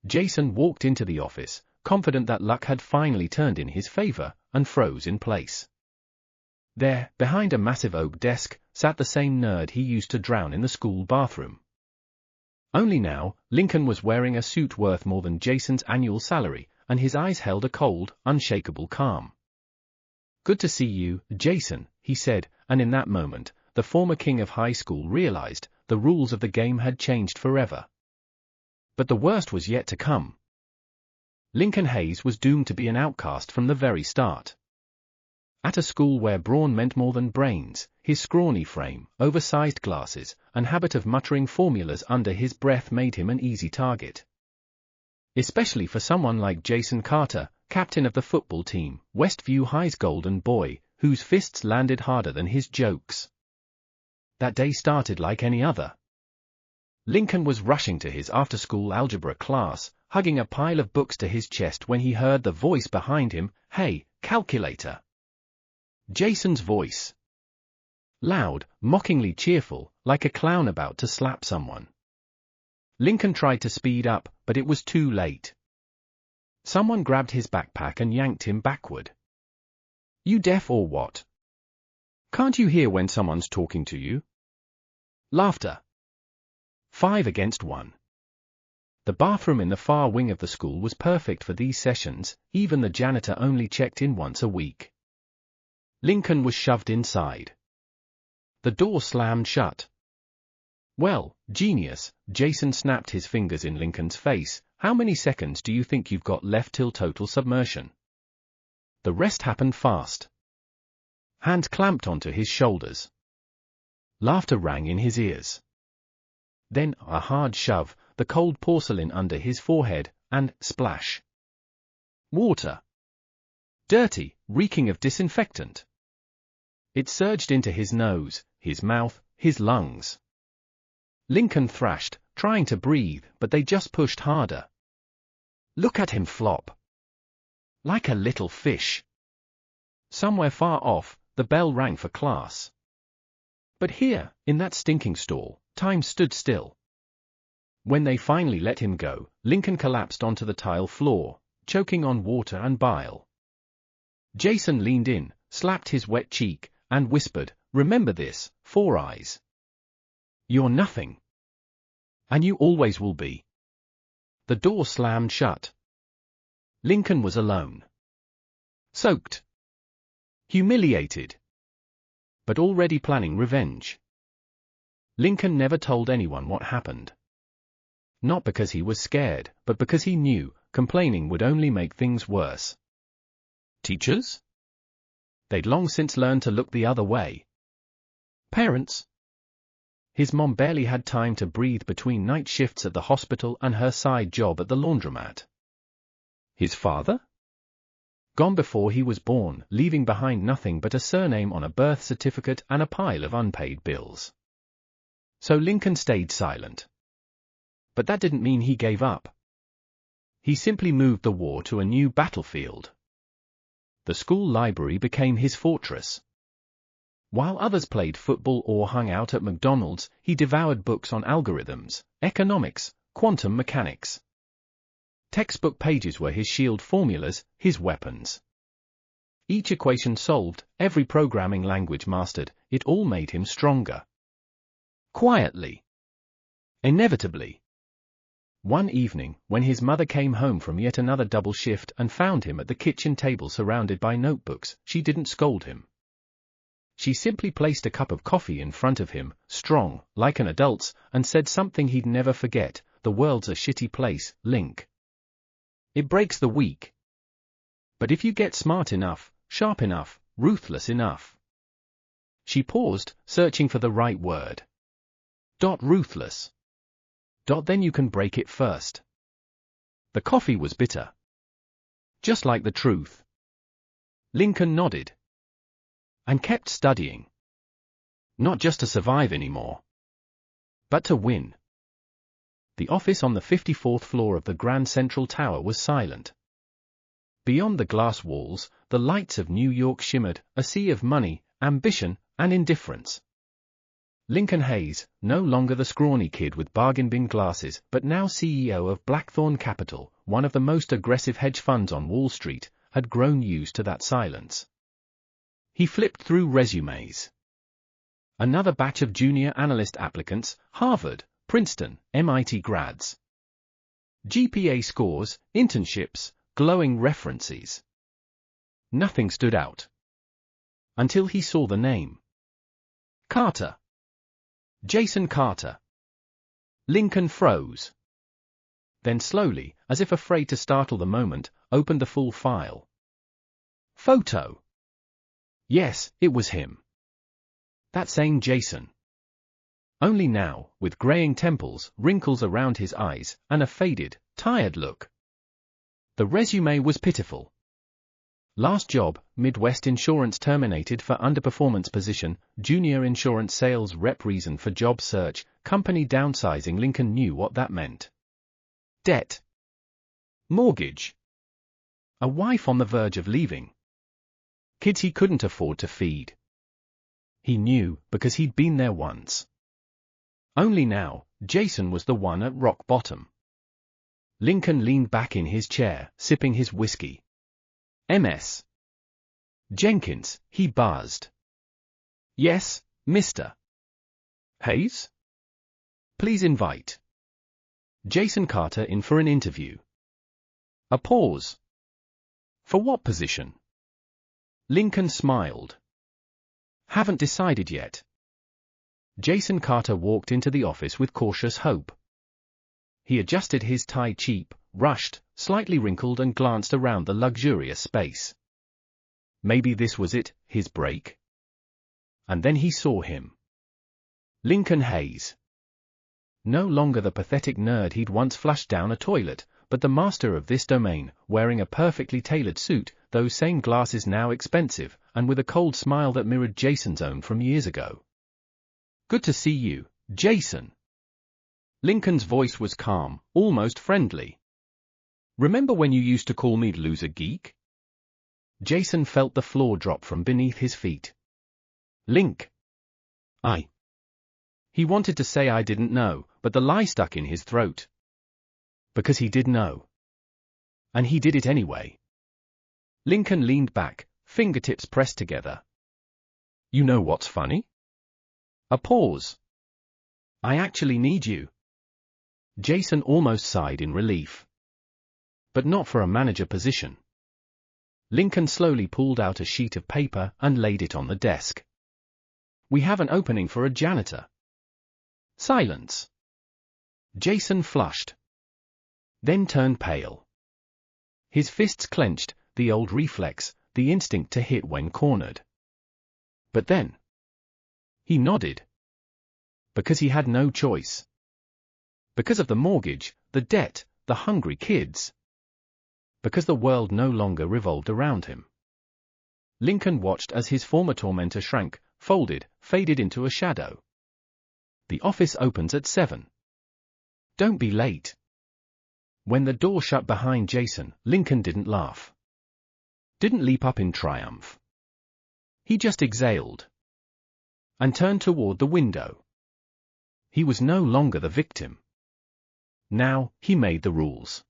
Jason walked into the office, confident that luck had finally turned in his favor, and froze in place. There, behind a massive oak desk, sat the same nerd he used to drown in the school bathroom. Only now, Lincoln was wearing a suit worth more than Jason's annual salary, and his eyes held a cold, unshakable calm. "Good to see you, Jason," he said, and in that moment, the former king of high school realized the rules of the game had changed forever. But the worst was yet to come. Lincoln Hayes was doomed to be an outcast from the very start. At a school where brawn meant more than brains, his scrawny frame, oversized glasses, and habit of muttering formulas under his breath made him an easy target. Especially for someone like Jason Carter, captain of the football team, Westview High's golden boy, whose fists landed harder than his jokes. That day started like any other. Lincoln was rushing to his after-school algebra class, hugging a pile of books to his chest when he heard the voice behind him, "Hey, calculator." Jason's voice. Loud, mockingly cheerful, like a clown about to slap someone. Lincoln tried to speed up, but it was too late. Someone grabbed his backpack and yanked him backward. "You deaf or what? Can't you hear when someone's talking to you?" Laughter. 5 against 1. The bathroom in the far wing of the school was perfect for these sessions, even the janitor only checked in once a week. Lincoln was shoved inside. The door slammed shut. "Well, genius," Jason snapped his fingers in Lincoln's face, "how many seconds do you think you've got left till total submersion?" The rest happened fast. Hands clamped onto his shoulders. Laughter rang in his ears. Then, a hard shove, the cold porcelain under his forehead, and, splash. Water. Dirty, reeking of disinfectant. It surged into his nose, his mouth, his lungs. Lincoln thrashed, trying to breathe, but they just pushed harder. Look at him flop. Like a little fish. Somewhere far off, the bell rang for class. But here, in that stinking stall, time stood still. When they finally let him go, Lincoln collapsed onto the tile floor, choking on water and bile. Jason leaned in, slapped his wet cheek, and whispered, "Remember this, Four Eyes. You're nothing. And you always will be." The door slammed shut. Lincoln was alone. Soaked. Humiliated. But already planning revenge. Lincoln never told anyone what happened. Not because he was scared, but because he knew complaining would only make things worse. Teachers? They'd long since learned to look the other way. Parents? His mom barely had time to breathe between night shifts at the hospital and her side job at the laundromat. His father? Gone before he was born, leaving behind nothing but a surname on a birth certificate and a pile of unpaid bills. So Lincoln stayed silent. But that didn't mean he gave up. He simply moved the war to a new battlefield. The school library became his fortress. While others played football or hung out at McDonald's, he devoured books on algorithms, economics, quantum mechanics. Textbook pages were his shield, formulas, his weapons. Each equation solved, every programming language mastered, it all made him stronger. Quietly. Inevitably. One evening, when his mother came home from yet another double shift and found him at the kitchen table surrounded by notebooks, she didn't scold him. She simply placed a cup of coffee in front of him, strong, like an adult's, and said something he'd never forget, "The world's a shitty place, Link. It breaks the weak. But if you get smart enough, sharp enough, ruthless enough." She paused, searching for the right word. Ruthless. Then you can break it first. The coffee was bitter. Just like the truth. Lincoln nodded. And kept studying. Not just to survive anymore. But to win. The office on the 54th floor of the Grand Central Tower was silent. Beyond the glass walls, the lights of New York shimmered, a sea of money, ambition, and indifference. Lincoln Hayes, no longer the scrawny kid with bargain bin glasses, but now CEO of Blackthorn Capital, one of the most aggressive hedge funds on Wall Street, had grown used to that silence. He flipped through resumes. Another batch of junior analyst applicants, Harvard, Princeton, MIT grads. GPA scores, internships, glowing references. Nothing stood out. Until he saw the name. Carter. Jason Carter. Lincoln froze. Then slowly, as if afraid to startle the moment, opened the full file. Photo. Yes, it was him. That same Jason. Only now, with graying temples, wrinkles around his eyes, and a faded, tired look. The resume was pitiful. Last job, Midwest Insurance terminated for underperformance position, junior insurance sales rep reason for job search, company downsizing. Lincoln knew what that meant. Debt. Mortgage. A wife on the verge of leaving. Kids he couldn't afford to feed. He knew, because he'd been there once. Only now, Jason was the one at rock bottom. Lincoln leaned back in his chair, sipping his whiskey. MS. Jenkins, he buzzed. Yes, Mr. Hayes? Please invite Jason Carter in for an interview. A pause. For what position? Lincoln smiled. Haven't decided yet. Jason Carter walked into the office with cautious hope. He adjusted his tie cheap, rushed, slightly wrinkled and glanced around the luxurious space. Maybe this was it, his break. And then he saw him. Lincoln Hayes. No longer the pathetic nerd he'd once flushed down a toilet, but the master of this domain, wearing a perfectly tailored suit, those same glasses now expensive, and with a cold smile that mirrored Jason's own from years ago. Good to see you, Jason. Lincoln's voice was calm, almost friendly. Remember when you used to call me loser geek? Jason felt the floor drop from beneath his feet. Link. He wanted to say I didn't know, but the lie stuck in his throat. Because he did know. And he did it anyway. Lincoln leaned back, fingertips pressed together. You know what's funny? A pause. I actually need you. Jason almost sighed in relief. But not for a manager position. Lincoln slowly pulled out a sheet of paper and laid it on the desk. We have an opening for a janitor. Silence. Jason flushed. Then turned pale. His fists clenched, the old reflex, the instinct to hit when cornered. But then he nodded. Because he had no choice. Because of the mortgage, the debt, the hungry kids. Because the world no longer revolved around him. Lincoln watched as his former tormentor shrank, folded, faded into a shadow. The office opens at 7. Don't be late. When the door shut behind Jason, Lincoln didn't laugh. Didn't leap up in triumph. He just exhaled. And turned toward the window. He was no longer the victim. Now, he made the rules.